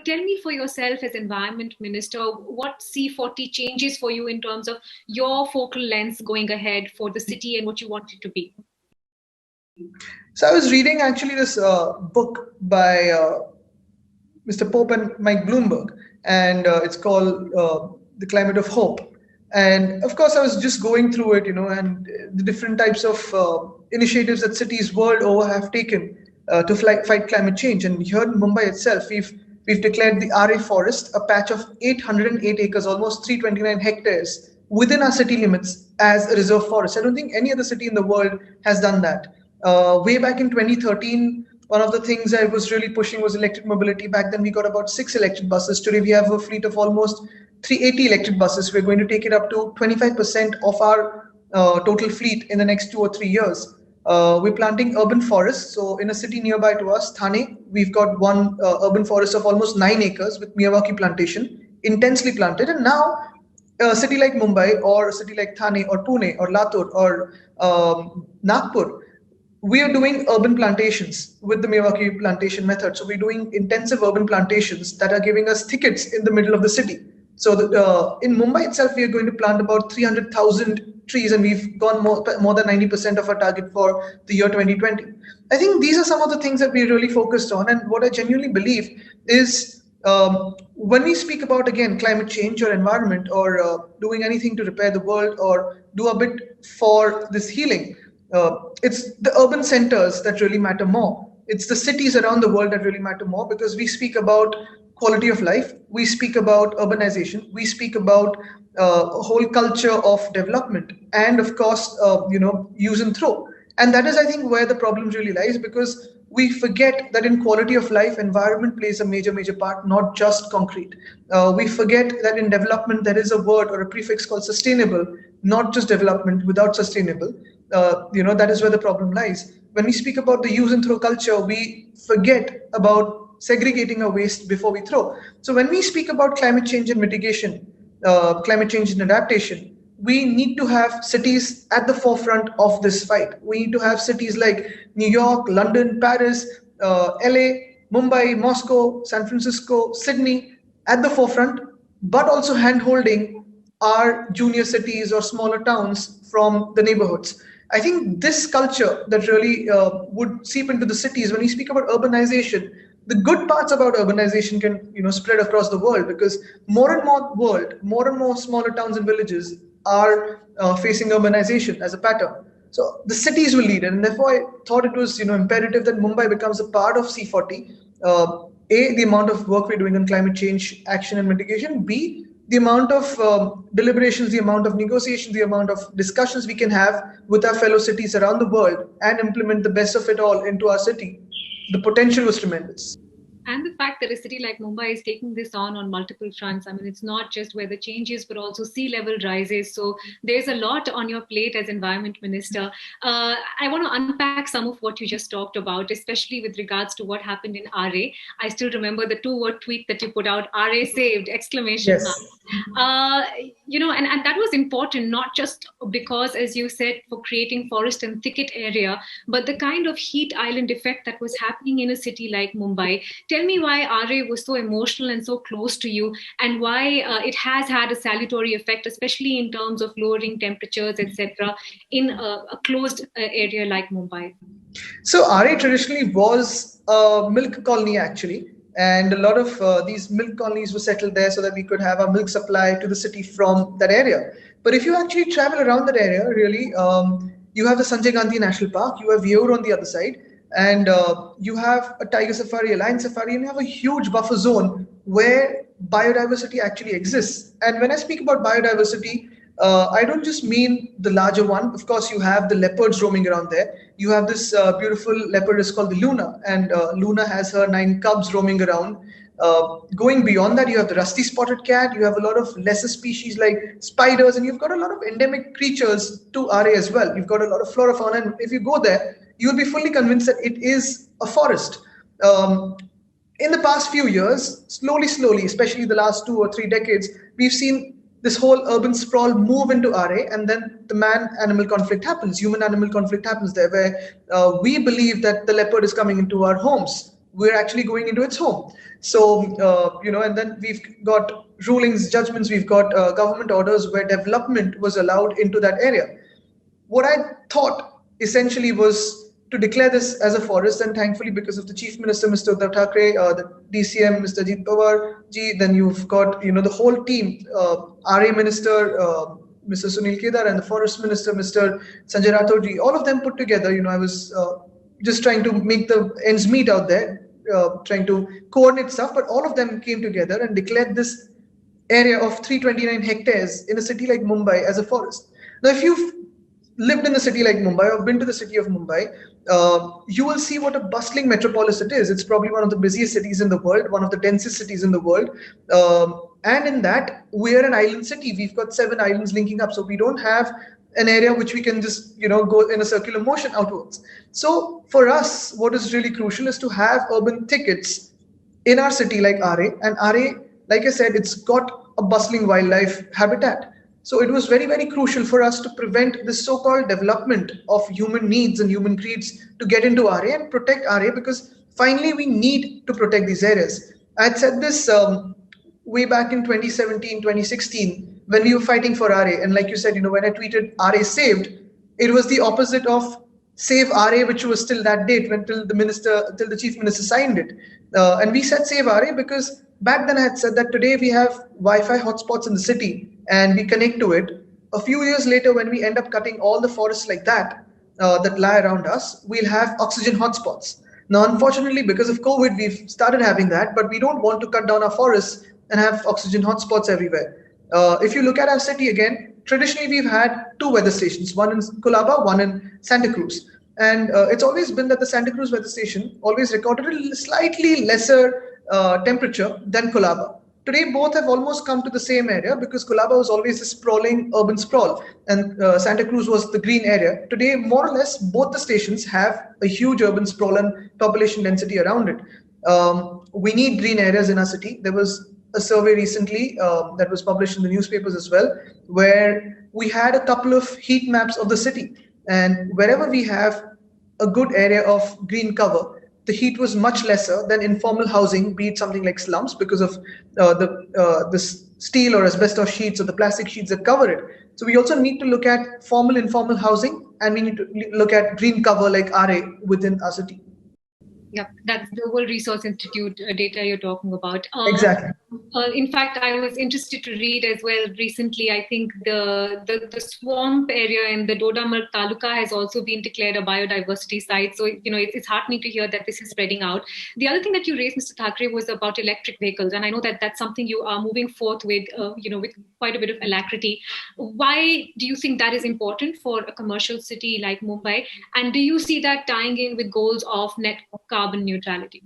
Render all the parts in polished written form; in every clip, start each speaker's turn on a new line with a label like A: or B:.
A: tell me for yourself as Environment Minister, what C40 changes for you in terms of your focal lens going ahead for the city and what you want it to be?
B: So I was reading actually this book by Mr. Pope and Mike Bloomberg, and it's called The Climate of Hope. And of course, I was just going through it, and the different types of initiatives that cities world over have taken to fight climate change. And here in Mumbai itself, we've declared the Aarey Forest, a patch of 808 acres, almost 329 hectares, within our city limits as a reserve forest. I don't think any other city in the world has done that. Way back in 2013, one of the things I was really pushing was electric mobility. Back then, we got about 6 electric buses. Today, we have a fleet of almost 380 electric buses. We're going to take it up to 25% of our total fleet in the next 2 or 3 years. We're planting urban forests. So in a city nearby to us, Thane, we've got one urban forest of almost 9 acres with Miyawaki plantation, intensely planted. And now a city like Mumbai or a city like Thane or Pune or Latur or Nagpur, we are doing urban plantations with the Miyawaki plantation method. So we're doing intensive urban plantations that are giving us thickets in the middle of the city. So in Mumbai itself, we are going to plant about 300,000 trees, and we've gone more than 90% of our target for the year 2020. I think these are some of the things that we're really focused on. And what I genuinely believe is when we speak about, again, climate change or environment or doing anything to repair the world or do a bit for this healing, it's the urban centers that really matter more. It's the cities around the world that really matter more, because we speak about quality of life, we speak about urbanization, we speak about a whole culture of development, and of course, use and throw. And that is, I think, where the problem really lies, because we forget that in quality of life, environment plays a major, major part, not just concrete. We forget that in development, there is a word or a prefix called sustainable, not just development without sustainable. That is where the problem lies. When we speak about the use and throw culture, we forget about segregating our waste before we throw. So when we speak about climate change and mitigation, climate change and adaptation, we need to have cities at the forefront of this fight. We need to have cities like New York, London, Paris, LA, Mumbai, Moscow, San Francisco, Sydney at the forefront, but also hand-holding our junior cities or smaller towns from the neighborhoods. I think this culture that really would seep into the cities. When we speak about urbanization, the good parts about urbanization can spread across the world, because more and more smaller towns and villages are facing urbanization as a pattern. So the cities will lead it, and therefore I thought it was imperative that Mumbai becomes a part of C40. The amount of work we're doing on climate change action and mitigation. B, the amount of deliberations, the amount of negotiations, the amount of discussions we can have with our fellow cities around the world and implement the best of it all into our city. The potential was tremendous.
A: And the fact that a city like Mumbai is taking this on multiple fronts. I mean, it's not just weather changes, but also sea level rises. So there's a lot on your plate as Environment Minister. I want to unpack some of what you just talked about, especially with regards to what happened in Aarey. I still remember the 2-word tweet that you put out, Aarey saved, exclamation mark. And that was important, not just because, as you said, for creating forest and thicket area, but the kind of heat island effect that was happening in a city like Mumbai. Tell me why Aarey was so emotional and so close to you, and why it has had a salutary effect, especially in terms of lowering temperatures, etc., in a closed area like Mumbai.
B: So Aarey traditionally was a milk colony, actually. And a lot of these milk colonies were settled there so that we could have our milk supply to the city from that area. But if you actually travel around that area, really, you have the Sanjay Gandhi National Park, you have Yor on the other side, and you have a tiger safari, a lion safari, and you have a huge buffer zone where biodiversity actually exists. And when I speak about biodiversity, I don't just mean the larger one. Of course, you have the leopards roaming around there. You have this beautiful leopard is called the Luna, and Luna has her 9 cubs roaming around. Going beyond that, you have the rusty spotted cat. You have a lot of lesser species like spiders, and you've got a lot of endemic creatures to Aarey as well. You've got a lot of flora, fauna, and if you go there, you'll be fully convinced that it is a forest. In the past few years, slowly, especially the last 2 or 3 decades, we've seen this whole urban sprawl move into Aarey, and then the man-animal conflict happens, human-animal conflict happens there, where we believe that the leopard is coming into our homes. we're actually going into its home. So, and then we've got rulings, judgments, we've got government orders where development was allowed into that area. What I thought essentially was to declare this as a forest, and thankfully, because of the Chief Minister, Mr. Uddhav Thackeray, the DCM, Mr. Ajit Pawar ji, then you've got the whole team, RA Minister, Mr. Sunil Kedar, and the Forest Minister, Mr. Sanjay Rathod ji, all of them put together. I was just trying to make the ends meet out there, trying to coordinate stuff, but all of them came together and declared this area of 329 hectares in a city like Mumbai as a forest. Now, if you've lived in a city like Mumbai or been to the city of Mumbai, you will see what a bustling metropolis it is. It's probably one of the busiest cities in the world, one of the densest cities in the world. And in that, we're an island city. We've got 7 islands linking up. So we don't have an area which we can just, go in a circular motion outwards. So for us, what is really crucial is to have urban thickets in our city like Aarey. And Aarey, like I said, it's got a bustling wildlife habitat. So it was very, very crucial for us to prevent this so-called development of human needs and human greeds to get into Aarey and protect Aarey, because finally we need to protect these areas. I had said this way back in 2017, 2016, when we were fighting for Aarey. And like you said, when I tweeted Aarey saved, it was the opposite of Save Aarey, which was till that date, till the Chief Minister signed it. And we said Save Aarey because back then I had said that today we have Wi-Fi hotspots in the city and we connect to it. A few years later, when we end up cutting all the forests like that lie around us, we'll have oxygen hotspots. Now, unfortunately, because of COVID, we've started having that, but we don't want to cut down our forests and have oxygen hotspots everywhere. If you look at our city again, traditionally we've had 2 weather stations, one in Colaba, one in Santa Cruz. And it's always been that the Santa Cruz weather station always recorded a slightly lesser temperature than Colaba. Today, both have almost come to the same area because Colaba was always a sprawling urban sprawl and Santa Cruz was the green area. Today, more or less, both the stations have a huge urban sprawl and population density around it. We need green areas in our city. There was a survey recently that was published in the newspapers as well, where we had a couple of heat maps of the city. And wherever we have a good area of green cover, the heat was much lesser than informal housing, be it something like slums, because of the steel or asbestos sheets or the plastic sheets that cover it. So we also need to look at formal, informal housing, and we need to look at green cover like Aarey within our city.
A: Yep, that's the World Resource Institute data you're talking about.
B: Exactly.
A: In fact, I was interested to read as well recently. I think the swamp area in the Dodamarg Taluka has also been declared a biodiversity site. So it's heartening to hear that this is spreading out. The other thing that you raised, Mr. Thackeray, was about electric vehicles, and I know that that's something you are moving forth with, with quite a bit of alacrity. Why do you think that is important for a commercial city like Mumbai? And do you see that tying in with goals of net carbon neutrality?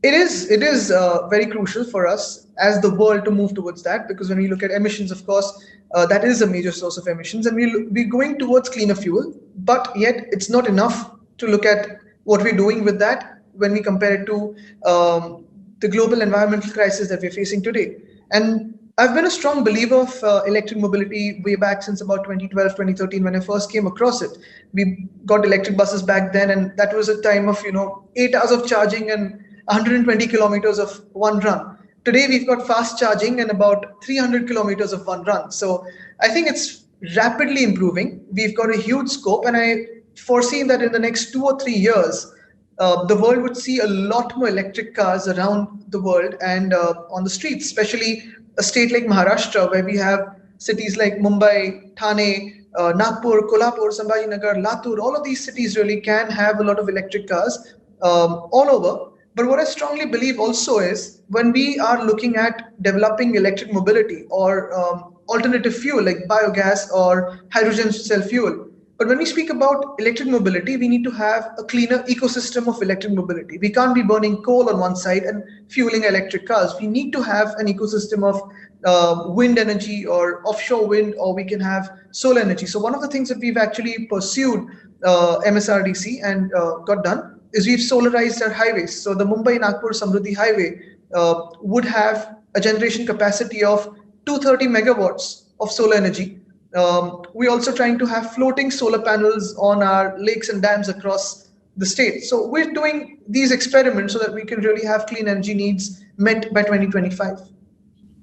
B: It is very crucial for us as the world to move towards that, because when we look at emissions, of course, that is a major source of emissions, and we're going towards cleaner fuel, but yet it's not enough to look at what we're doing with that when we compare it to the global environmental crisis that we're facing today. And I've been a strong believer of electric mobility way back since about 2012, 2013, when I first came across it. We got electric buses back then, and that was a time of 8 hours of charging and 120 kilometers of one run. Today, we've got fast charging and about 300 kilometers of one run. So I think it's rapidly improving. We've got a huge scope, and I foresee that in the next 2 or 3 years, the world would see a lot more electric cars around the world and on the streets, especially a state like Maharashtra, where we have cities like Mumbai, Thane, Nagpur, Kolhapur, Sambhajinagar, Latur. All of these cities really can have a lot of electric cars all over. But what I strongly believe also is when we are looking at developing electric mobility or alternative fuel like biogas or hydrogen cell fuel, but when we speak about electric mobility, we need to have a cleaner ecosystem of electric mobility. We can't be burning coal on one side and fueling electric cars. We need to have an ecosystem of wind energy or offshore wind, or we can have solar energy. So one of the things that we've actually pursued MSRDC and got done is we've solarized our highways. So the Mumbai-Nagpur Samruddhi Highway would have a generation capacity of 230 megawatts of solar energy. We're also trying to have floating solar panels on our lakes and dams across the state. So we're doing these experiments so that we can really have clean energy needs met by 2025.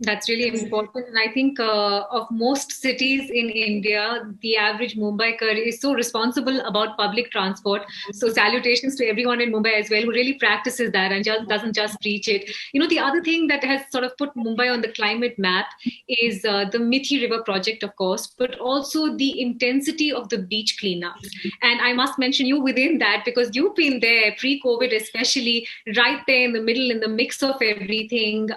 A: That's really important. And I think of most cities in India, the average Mumbaiker is so responsible about public transport. So salutations to everyone in Mumbai as well who really practices that and just doesn't just preach it. The other thing that has sort of put Mumbai on the climate map is the Mithi River project, of course, but also the intensity of the beach cleanups. And I must mention you within that because you've been there pre-COVID, especially right there in the middle, in the mix of everything.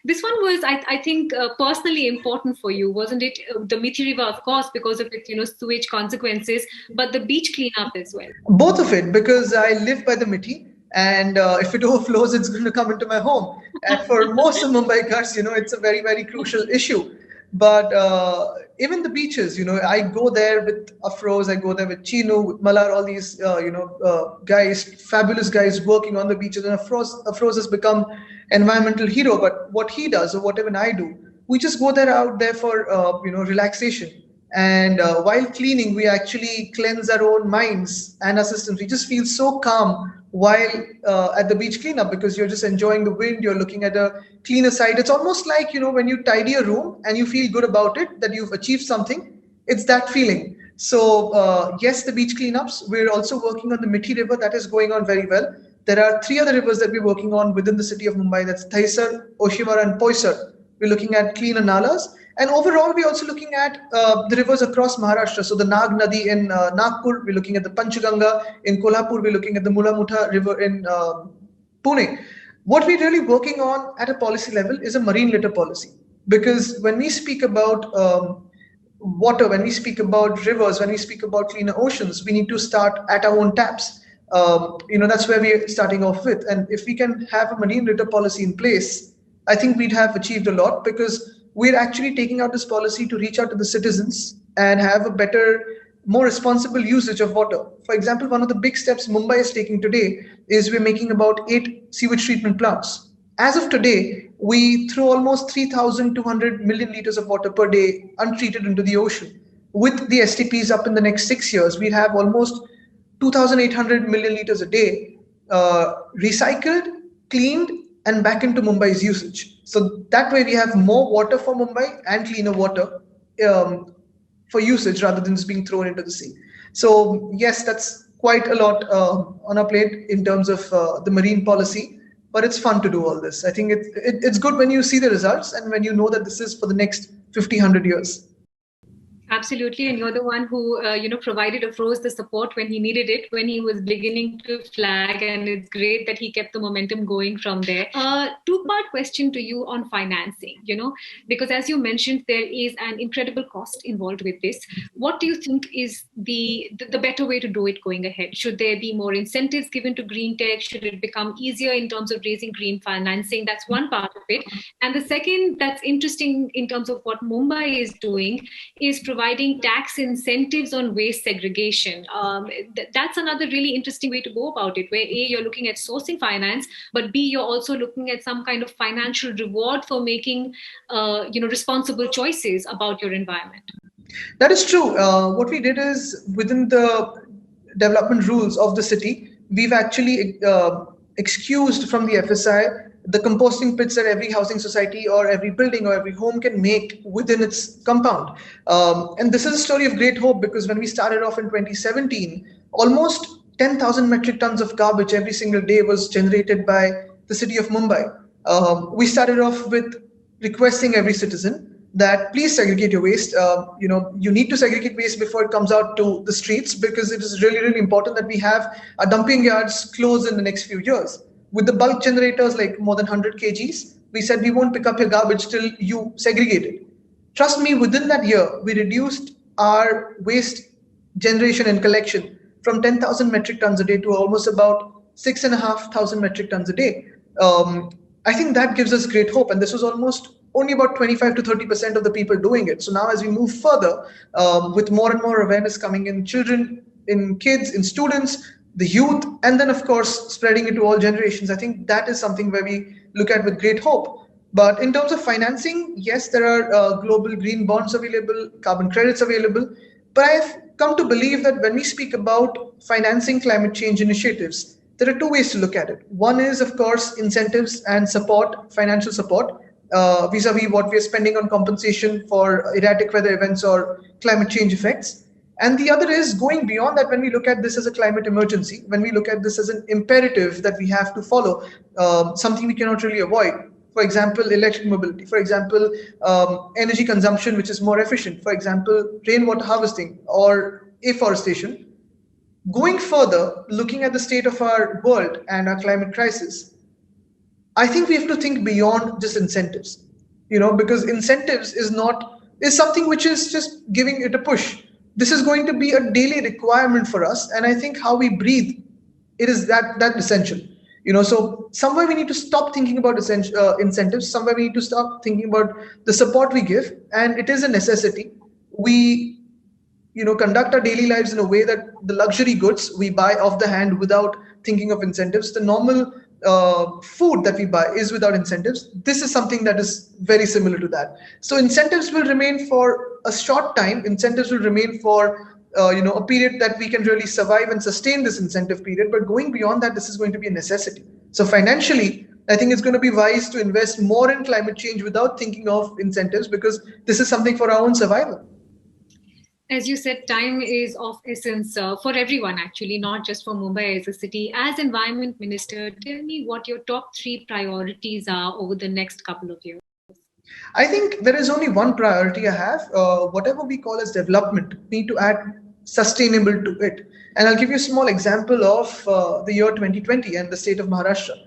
A: This one was, I think, personally important for you, wasn't it? The Mithi River, of course, because of its, sewage consequences, but the beach cleanup as well.
B: Both of it, because I live by the Mithi, and if it overflows, it's going to come into my home. And for most of Mumbaikars, it's a very, very crucial issue. But even the beaches, I go there with Afroz, I go there with Chinu, with Malar, all these, guys, fabulous guys working on the beaches. And Afroz has become environmental hero. But what he does, or whatever I do, we just go there out there for, relaxation. And while cleaning, we actually cleanse our own minds and our systems. We just feel so calm while at the beach cleanup because you're just enjoying the wind, you're looking at a cleaner side. It's almost like, when you tidy a room and you feel good about it, that you've achieved something. It's that feeling. So yes, the beach cleanups. We're also working on the Mithi River. That is going on very well. There are 3 other rivers that we're working on within the city of Mumbai. That's Thaisar, Oshiwara, and Poisar. We're looking at cleaner nalas. And overall, we're also looking at the rivers across Maharashtra. So the Nag Nadi in Nagpur, we're looking at the Panchganga. In Kolhapur, we're looking at the Mula Mutha River in Pune. What we're really working on at a policy level is a marine litter policy. Because when we speak about water, when we speak about rivers, when we speak about cleaner oceans, we need to start at our own taps. That's where we're starting off with. And if we can have a marine litter policy in place, I think we'd have achieved a lot because we're actually taking out this policy to reach out to the citizens and have a better, more responsible usage of water. For example, one of the big steps Mumbai is taking today is we're making about 8 sewage treatment plants. As of today, we throw almost 3,200 million liters of water per day untreated into the ocean. With the STPs up in the next 6 years, we have almost 2,800 million liters a day recycled, cleaned, and back into Mumbai's usage. So that way we have more water for Mumbai and cleaner water for usage rather than just being thrown into the sea. So yes, that's quite a lot on our plate in terms of the marine policy, but it's fun to do all this. I think it's good when you see the results and when you know that this is for the next 50, 100 years.
A: Absolutely, and you're the one who provided Afroz the support when he needed it, when he was beginning to flag, and it's great that he kept the momentum going from there. Two-part question to you on financing, because as you mentioned, there is an incredible cost involved with this. What do you think is the better way to do it going ahead? Should there be more incentives given to green tech? Should it become easier in terms of raising green financing? That's one part of it. And the second that's interesting in terms of what Mumbai is doing is providing tax incentives on waste segregation. That's another really interesting way to go about it, where A, you're looking at sourcing finance, but B, you're also looking at some kind of financial reward for making responsible choices about your environment.
B: That is true. What we did is within the development rules of the city, we've actually excused from the FSI the composting pits that every housing society or every building or every home can make within its compound. And this is a story of great hope because when we started off in 2017, almost 10,000 metric tons of garbage every single day was generated by the city of Mumbai. We started off with requesting every citizen that please segregate your waste. You need to segregate waste before it comes out to the streets because it is really, really important that we have our dumping yards closed in the next few years. With the bulk generators, like more than 100 kgs, we said we won't pick up your garbage till you segregate it. Trust me, within that year, we reduced our waste generation and collection from 10,000 metric tons a day to almost about 6,500 metric tons a day. I think that gives us great hope. And this was almost only about 25 to 30% of the people doing it. So now as we move further, with more and more awareness coming in children, in kids, in students, the youth, and then of course spreading it to all generations. I think that is something where we look at with great hope. But in terms of financing, yes, there are global green bonds available, carbon credits available. But come to believe that when we speak about financing climate change initiatives, there are two ways to look at it. One is, of course, incentives and support, financial support, vis-a-vis what we are spending on compensation for erratic weather events or climate change effects. And the other is going beyond that when we look at this as a climate emergency, when we look at this as an imperative that we have to follow, something we cannot really avoid. For example, electric mobility. For example, energy consumption, which is more efficient. For example, rainwater harvesting or afforestation. Going further, looking at the state of our world and our climate crisis, I think we have to think beyond just incentives, because incentives is something which is just giving it a push. This is going to be a daily requirement for us, and I think how we breathe, it is that essential. So somewhere we need to stop thinking about incentives. Somewhere we need to stop thinking about the support we give, and it is a necessity. We conduct our daily lives in a way that the luxury goods we buy off the hand without thinking of incentives. The normal food that we buy is without incentives. This is something that is very similar to that. So incentives will remain for a short time. Incentives will remain for a period that we can really survive and sustain this incentive period. But going beyond that, this is going to be a necessity. So financially, I think it's going to be wise to invest more in climate change without thinking of incentives, because this is something for our own survival.
A: As you said, time is of essence for everyone, actually, not just for Mumbai as a city. As Environment Minister, tell me what your top 3 priorities are over the next couple of years.
B: I think there is only one priority I have. Whatever we call as development, we need to add sustainable to it. And I'll give you a small example of the year 2020 and the state of Maharashtra.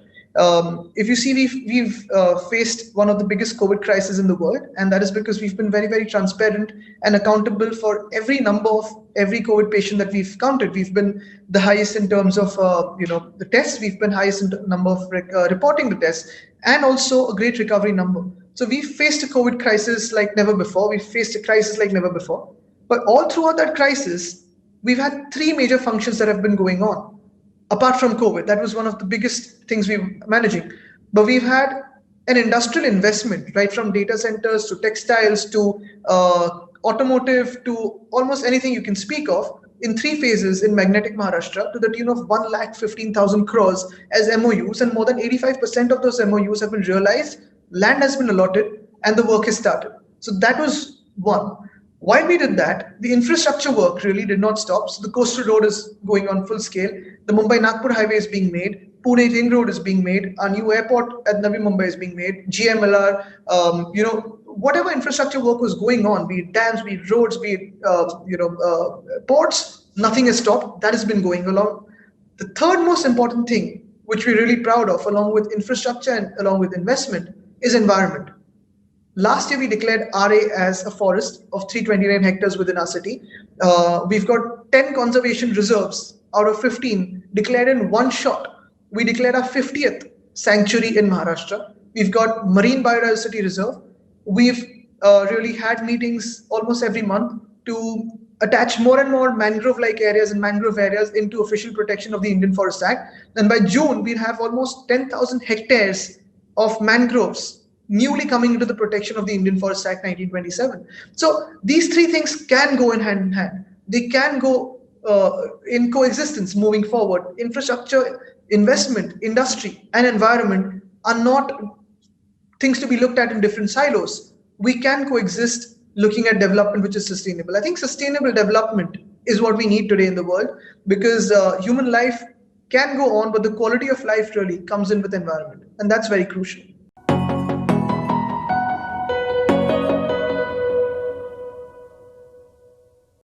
B: If you see, we've faced one of the biggest COVID crises in the world, and that is because we've been very, very transparent and accountable for every number of every COVID patient that we've counted. We've been the highest in terms of the tests. We've been highest in number of reporting the tests, and also a great recovery number. So we've faced a COVID crisis like never before. We've faced a crisis like never before. But all throughout that crisis, we've had 3 major functions that have been going on. Apart from COVID, that was one of the biggest things we were managing. But we've had an industrial investment, right from data centers to textiles to automotive to almost anything you can speak of, in 3 phases in magnetic Maharashtra to the tune of 1,15,000 crores as MOUs, and more than 85% of those MOUs have been realized, land has been allotted, and the work has started. So that was one. While we did that, the infrastructure work really did not stop. So the coastal road is going on full scale. The Mumbai-Nagpur highway is being made. Pune Ring Road is being made. Our new airport at Navi Mumbai is being made. GMLR, whatever infrastructure work was going on, be it dams, be it roads, be it ports, nothing has stopped. That has been going along. The third most important thing, which we're really proud of, along with infrastructure and along with investment, is environment. Last year, we declared Aarey as a forest of 329 hectares within our city. We've got 10 conservation reserves out of 15 declared in one shot. We declared our 50th sanctuary in Maharashtra. We've got Marine Biodiversity Reserve. We've really had meetings almost every month to attach more and more mangrove-like areas and mangrove areas into official protection of the Indian Forest Act. And by June, we'll have almost 10,000 hectares of mangroves newly coming into the protection of the Indian Forest Act 1927. So these 3 things can go in hand in hand. They can go in coexistence moving forward. Infrastructure, investment, industry, and environment are not things to be looked at in different silos. We can coexist looking at development which is sustainable. I think sustainable development is what we need today in the world, because human life can go on, but the quality of life really comes in with environment, and that's very crucial.